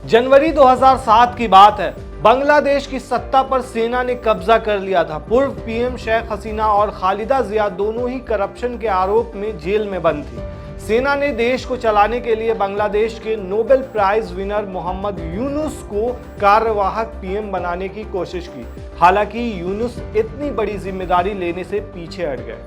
जनवरी 2007 की बात है। बांग्लादेश की सत्ता पर सेना ने कब्जा कर लिया था। पूर्व पीएम शेख हसीना और खालिदा जिया दोनों ही करप्शन के आरोप में जेल में बंद थी। सेना ने देश को चलाने के लिए बांग्लादेश के Nobel prize winner Muhammad Yunus को कार्यवाहक पीएम बनाने की कोशिश की। हालांकि यूनुस इतनी बड़ी जिम्मेदारी लेने से पीछे हट गए।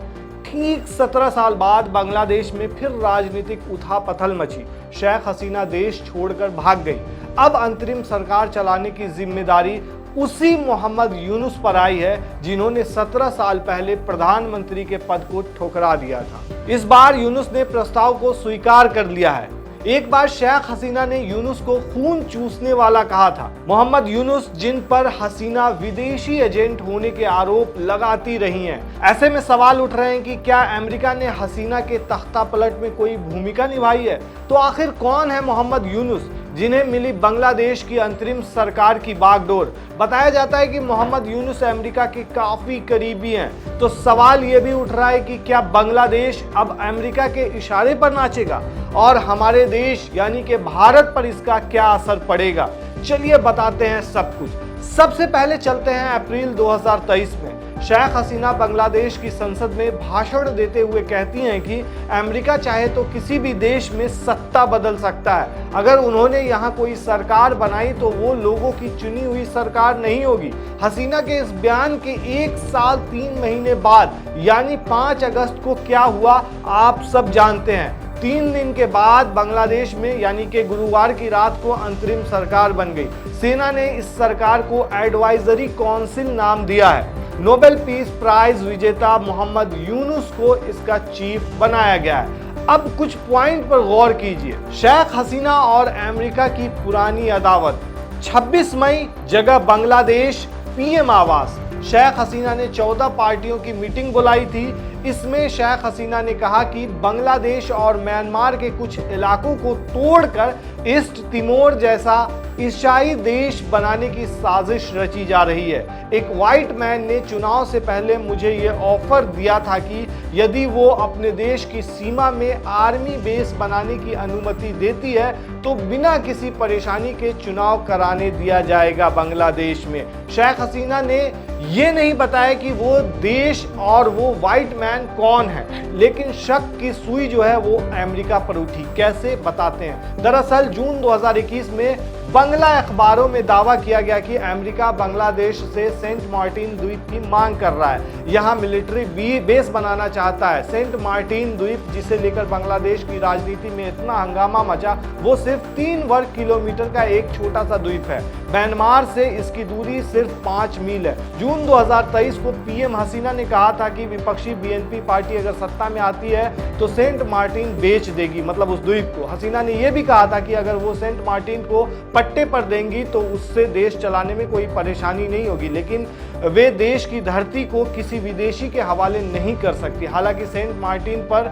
ठीक 17 साल बाद बांग्लादेश में फिर राजनीतिक उथापथल मची। शेख हसीना देश छोड़कर भाग गई। अब अंतरिम सरकार चलाने की जिम्मेदारी उसी मोहम्मद यूनुस पर आई है, जिन्होंने 17 साल पहले प्रधानमंत्री के पद को ठुकरा दिया था। इस बार यूनुस ने प्रस्ताव को स्वीकार कर लिया है। एक बार शेख हसीना ने यूनुस को खून चूसने वाला कहा था। मोहम्मद यूनुस, जिन पर हसीना विदेशी एजेंट होने के आरोप लगाती रही हैं। ऐसे में सवाल उठ रहे हैं कि क्या अमेरिका ने हसीना के तख्ता पलट में कोई भूमिका निभाई है? तो आखिर कौन है मोहम्मद यूनुस, जिन्हें मिली बांग्लादेश की अंतरिम सरकार की बागडोर? बताया जाता है कि मोहम्मद यूनुस अमेरिका के काफी करीबी हैं। तो सवाल ये भी उठ रहा है कि क्या बांग्लादेश अब अमेरिका के इशारे पर नाचेगा और हमारे देश यानी कि भारत पर इसका क्या असर पड़ेगा? चलिए बताते हैं सब कुछ। सबसे पहले चलते हैं अप्रैल 2023 में। शेख हसीना बांग्लादेश की संसद में भाषण देते हुए कहती हैं कि अमेरिका चाहे तो किसी भी देश में सत्ता बदल सकता है। अगर उन्होंने यहाँ कोई सरकार बनाई तो वो लोगों की चुनी हुई सरकार नहीं होगी। हसीना के इस बयान के 1 साल 3 महीने बाद यानी 5 अगस्त को क्या हुआ आप सब जानते हैं। 3 दिन के बाद बांग्लादेश में यानी कि गुरुवार की रात को अंतरिम सरकार बन गई। सेना ने इस सरकार को एडवाइजरी काउंसिल नाम दिया है। नोबेल पीस प्राइज विजेता मोहम्मद यूनुस को इसका चीफ बनाया गया है। अब कुछ पॉइंट पर गौर कीजिए। शेख हसीना और अमेरिका की पुरानी अदावत। 26 मई जगह बांग्लादेश पीएम आवास। शेख हसीना ने 14 पार्टियों की मीटिंग बुलाई थी। इसमें शेख हसीना ने कहा कि बांग्लादेश और म्यांमार के कुछ इलाकों को तोड़कर ईस्ट तिमोर जैसा ईसाई देश बनाने की साजिश रची जा रही है। एक व्हाइट मैन ने चुनाव से पहले मुझे ये ऑफर दिया था कि यदि वो अपने देश की सीमा में आर्मी बेस बनाने की अनुमति देती है तो बिना किसी परेशानी के चुनाव कराने दिया जाएगा बांग्लादेश में। शेख हसीना ने ये नहीं बताया कि वो देश और वो व्हाइट मैन कौन है, लेकिन शक की सुई जो है वो अमेरिका पर उठी। कैसे बताते हैं। दरअसल जून 2021 में बांग्ला अखबारों में दावा किया गया कि अमेरिका बांग्लादेश से सेंट मार्टिन द्वीप की मांग कर रहा है। यहाँ मिलिट्री बेस बनाना चाहता है। सेंट मार्टिन द्वीप, जिसे लेकर बांग्लादेश की राजनीति में इतना हंगामा मचा, वो सिर्फ 3 वर्ग किलोमीटर का एक छोटा सा द्वीप है। म्यांमार से इसकी दूरी सिर्फ 5 मील है। जून 2023 को पीएम हसीना ने कहा था कि विपक्षी बीएनपी पार्टी अगर सत्ता में आती है तो सेंट मार्टिन बेच देगी, मतलब उस द्वीप को। हसीना ने यह भी कहा था कि अगर वो सेंट मार्टिन को पट्टे पर देंगी तो उससे देश चलाने में कोई परेशानी नहीं होगी, लेकिन वे देश की धरती को किसी विदेशी के हवाले नहीं कर सकती। हालांकि सेंट मार्टिन पर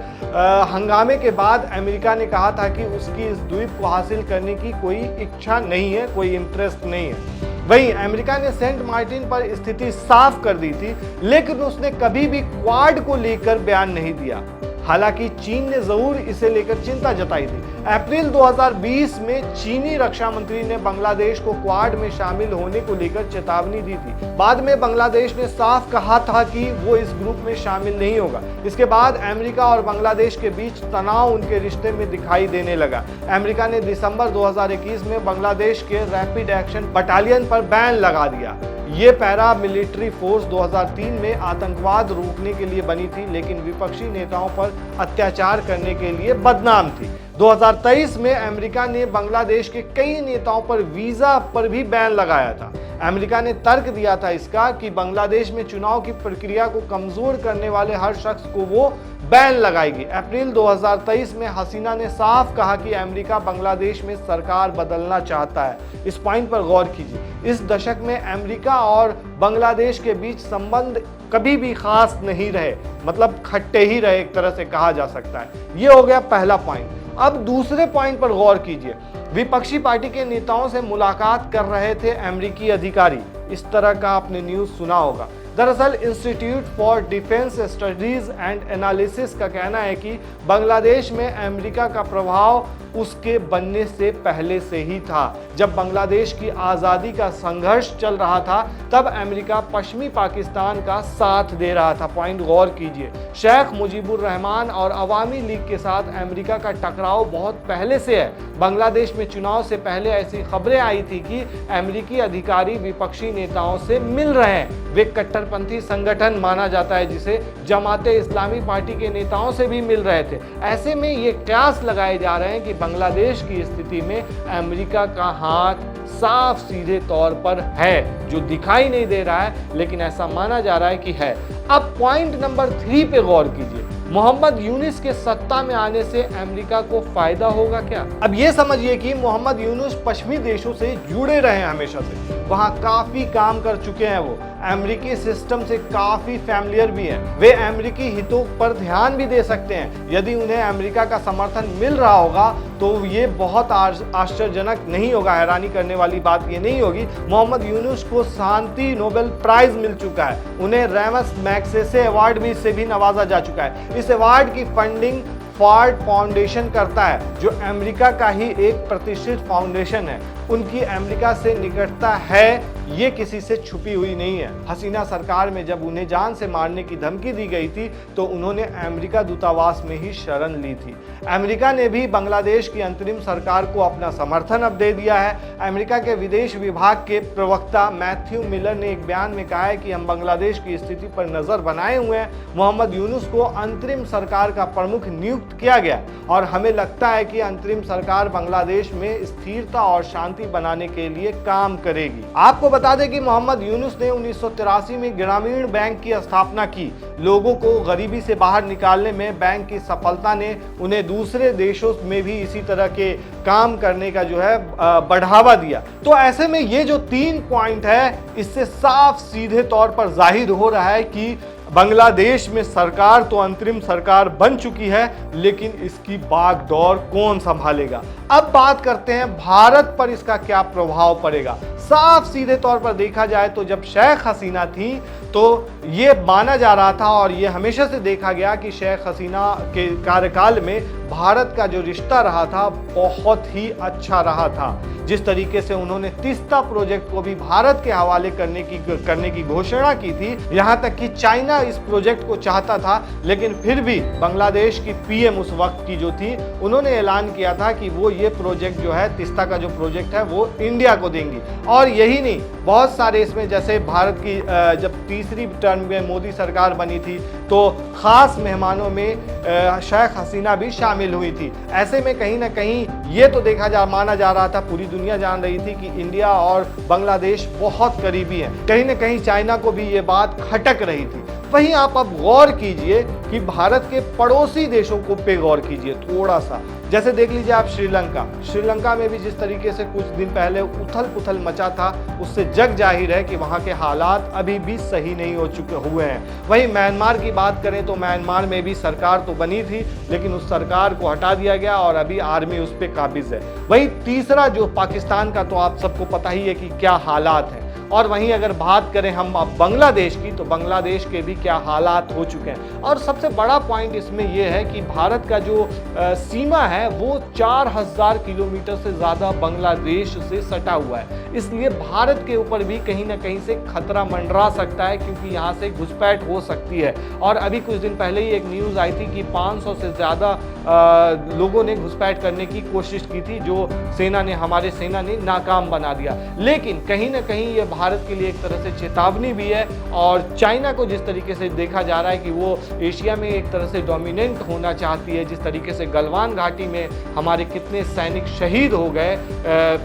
हंगामे के बाद अमेरिका ने कहा था कि उसकी इस द्वीप को हासिल करने की कोई इच्छा नहीं है, कोई इंटरेस्ट नहीं है। वहीं अमेरिका ने सेंट मार्टिन पर स्थिति साफ कर दी थी, लेकिन उसने कभी भी क्वाड को लेकर बयान नहीं दिया। हालांकि चीन ने जरूर इसे लेकर चिंता जताई थी। अप्रैल 2020 में चीनी रक्षा मंत्री ने बांग्लादेश को क्वाड में शामिल होने को लेकर चेतावनी दी थी। बाद में बांग्लादेश ने साफ कहा था कि वो इस ग्रुप में शामिल नहीं होगा। इसके बाद अमेरिका और बांग्लादेश के बीच तनाव उनके रिश्ते में दिखाई देने लगा। अमेरिका ने दिसंबर 2021 में बांग्लादेश के रैपिड एक्शन बटालियन पर बैन लगा दिया। ये पैरा मिलिट्री फोर्स 2003 में आतंकवाद रोकने के लिए बनी थी, लेकिन विपक्षी नेताओं पर अत्याचार करने के लिए बदनाम थी। 2023 में अमेरिका ने बांग्लादेश के कई नेताओं पर वीजा पर भी बैन लगाया था। अमेरिका ने तर्क दिया था इसका कि बांग्लादेश में चुनाव की प्रक्रिया को कमजोर करने वाले हर शख्स को वो बैन लगाएगी। अप्रैल 2023 में हसीना ने साफ कहा कि अमेरिका बांग्लादेश में सरकार बदलना चाहता है। इस पॉइंट पर गौर कीजिए। इस दशक में अमेरिका और बांग्लादेश के बीच संबंध कभी भी खास नहीं रहे, मतलब खट्टे ही रहे, एक तरह से कहा जा सकता है। ये हो गया पहला पॉइंट। अब दूसरे पॉइंट पर गौर कीजिए। विपक्षी पार्टी के नेताओं से मुलाकात कर रहे थे अमेरिकी अधिकारी। इस तरह का आपने न्यूज़ सुना होगा। दरअसल institute for defence studies and analysis का कहना है कि बांग्लादेश में अमेरिका का प्रभाव उसके बनने से पहले से ही था। जब बांग्लादेश की आज़ादी का संघर्ष चल रहा था तब अमेरिका पश्चिमी पाकिस्तान का साथ दे रहा था। पॉइंट गौर कीजिए, शेख मुजीबुर रहमान और अवामी लीग के साथ अमेरिका का टकराव बहुत पहले से है। बांग्लादेश में चुनाव से पहले ऐसी खबरें आई थी कि अमेरिकी अधिकारी विपक्षी नेताओं से मिल रहे हैं। वे कट्टरपंथी संगठन माना जाता है जिसे जमाते इस्लामी पार्टी के नेताओं से भी मिल रहे थे। ऐसे में ये कयास लगाए जा रहे हैं कि बांग्लादेश की स्थिति में अमेरिका का हाथ साफ सीधे तौर पर है, जो दिखाई नहीं दे रहा है लेकिन ऐसा माना जा रहा है कि है। अब पॉइंट नंबर 3 पे गौर कीजिए, मोहम्मद यूनुस के सत्ता में आने से अमेरिका को फायदा होगा क्या? अब ये समझिए कि मोहम्मद यूनुस पश्चिमी देशों से जुड़े रहे हैं हमेशा से, वहां काफी काम कर चुके हैं, वो अमेरिकी सिस्टम से काफी फैमिलियर भी हैं। वे अमेरिकी हितों पर ध्यान भी दे सकते हैं। यदि उन्हें अमेरिका का समर्थन मिल रहा होगा तो ये बहुत आश्चर्यजनक नहीं होगा, हैरानी करने वाली बात ये नहीं होगी। मोहम्मद यूनुस को शांति नोबेल प्राइज मिल चुका है, उन्हें रैमस मैग्सेसे अवार्ड भी से भी नवाजा जा चुका है। इस अवार्ड की फंडिंग फोर्ड फाउंडेशन करता है, जो अमेरिका का ही एक प्रतिष्ठित फाउंडेशन है। उनकी अमेरिका से निकटता है, ये किसी से छुपी हुई नहीं है। हसीना सरकार में जब उन्हें जान से मारने की धमकी दी गई थी तो उन्होंने अमेरिका दूतावास में ही शरण ली थी। अमेरिका ने भी बांग्लादेश की अंतरिम सरकार को अपना समर्थन अब दे दिया है। अमेरिका के विदेश विभाग के प्रवक्ता मैथ्यू मिलर ने एक बयान में कहा है कि हम बांग्लादेश की स्थिति पर नजर बनाए हुए हैं। मोहम्मद यूनुस को अंतरिम सरकार का प्रमुख नियुक्त किया गया और हमें लगता है कि अंतरिम सरकार बांग्लादेश में स्थिरता और शांति बनाने के लिए काम करेगी। आपको बता दें कि मोहम्मद यूनुस ने 1983 में ग्रामीण बैंक की स्थापना की। लोगों को गरीबी से बाहर निकालने में बैंक की सफलता ने उन्हें दूसरे देशों में भी इसी तरह के काम करने का जो है बढ़ावा दिया। तो ऐसे में ये जो 3 पॉइंट है, इससे साफ सीधे तौर पर जाहिर हो रहा है कि बांग्लादेश में सरकार तो अंतरिम सरकार बन चुकी है, लेकिन इसकी बागडोर कौन संभालेगा? अब बात करते हैं भारत पर इसका क्या प्रभाव पड़ेगा। साफ सीधे तौर पर देखा जाए तो जब शेख हसीना थी तो ये माना जा रहा था और ये हमेशा से देखा गया कि शेख हसीना के कार्यकाल में भारत का जो रिश्ता रहा था बहुत ही अच्छा रहा था। जिस तरीके से उन्होंने तीस्ता प्रोजेक्ट को भी भारत के हवाले करने की घोषणा की थी, यहां तक कि चाइना इस प्रोजेक्ट को चाहता था, लेकिन फिर भी बांग्लादेश की पीएम उस वक्त की जो थी, उन्होंने ऐलान किया था कि वो ये प्रोजेक्ट जो है, तीस्ता का जो प्रोजेक्ट है, वो इंडिया को देंगी। और यही नहीं, बहुत सारे इसमें, जैसे भारत की जब तीसरी टर्म में मोदी सरकार बनी थी तो खास मेहमानों में शेख हसीना भी शामिल हुई थी। ऐसे में कहीं ना कहीं ये तो माना जा रहा था, पूरी दुनिया जान रही थी कि इंडिया और बांग्लादेश बहुत करीबी हैं। कहीं ना कहीं चाइना को भी ये बात खटक रही थी। वहीं आप अब गौर कीजिए कि भारत के पड़ोसी देशों को पे गौर कीजिए थोड़ा सा। जैसे देख लीजिए आप श्रीलंका में भी जिस तरीके से कुछ दिन पहले उथल पुथल मचा था, उससे जग जाहिर है कि वहाँ के हालात अभी भी सही नहीं हो चुके हुए हैं। वहीं म्यांमार की बात करें तो म्यांमार में भी सरकार तो बनी थी, लेकिन उस सरकार को हटा दिया गया और अभी आर्मी उस पर काबिज है। वहीं तीसरा जो पाकिस्तान का, तो आप सबको पता ही है कि क्या हालात हैं। और वहीं अगर बात करें हम बांग्लादेश की, तो बांग्लादेश के भी क्या हालात हो चुके हैं। और सबसे बड़ा पॉइंट इसमें यह है कि भारत का जो सीमा है वो 4000 किलोमीटर से ज़्यादा बांग्लादेश से सटा हुआ है। इसलिए भारत के ऊपर भी कहीं ना कहीं से खतरा मंडरा सकता है, क्योंकि यहाँ से घुसपैठ हो सकती है। और अभी कुछ दिन पहले ही एक न्यूज़ आई थी कि 500 से ज़्यादा लोगों ने घुसपैठ करने की कोशिश की थी, जो हमारे सेना ने नाकाम बना दिया। लेकिन कहीं ना कहीं ये भारत के लिए एक तरह से चेतावनी भी है। और चाइना को जिस तरीके से देखा जा रहा है कि वो एशिया में एक तरह से डोमिनेंट होना चाहती है, जिस तरीके से गलवान घाटी में हमारे कितने सैनिक शहीद हो गए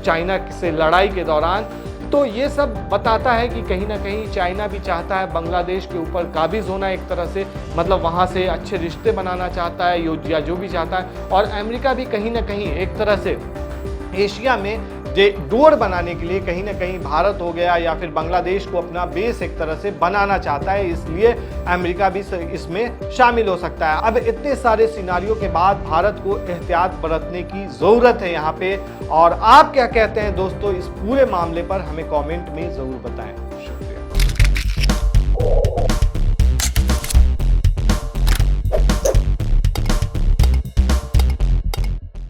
चाइना से लड़ाई के दौरान, तो ये सब बताता है कि कहीं ना कहीं चाइना भी चाहता है बांग्लादेश के ऊपर काबिज होना एक तरह से, मतलब वहाँ से अच्छे रिश्ते बनाना चाहता है या जो भी चाहता है। और अमेरिका भी कहीं ना कहीं एक तरह से एशिया में डोर बनाने के लिए कहीं ना कहीं भारत हो गया या फिर बांग्लादेश को अपना बेस एक तरह से बनाना चाहता है, इसलिए अमेरिका भी इसमें शामिल हो सकता है। अब इतने सारे सिनारियों के बाद भारत को एहतियात बरतने की ज़रूरत है यहाँ पे। और आप क्या कहते हैं दोस्तों इस पूरे मामले पर, हमें कमेंट में ज़रूर बताएं।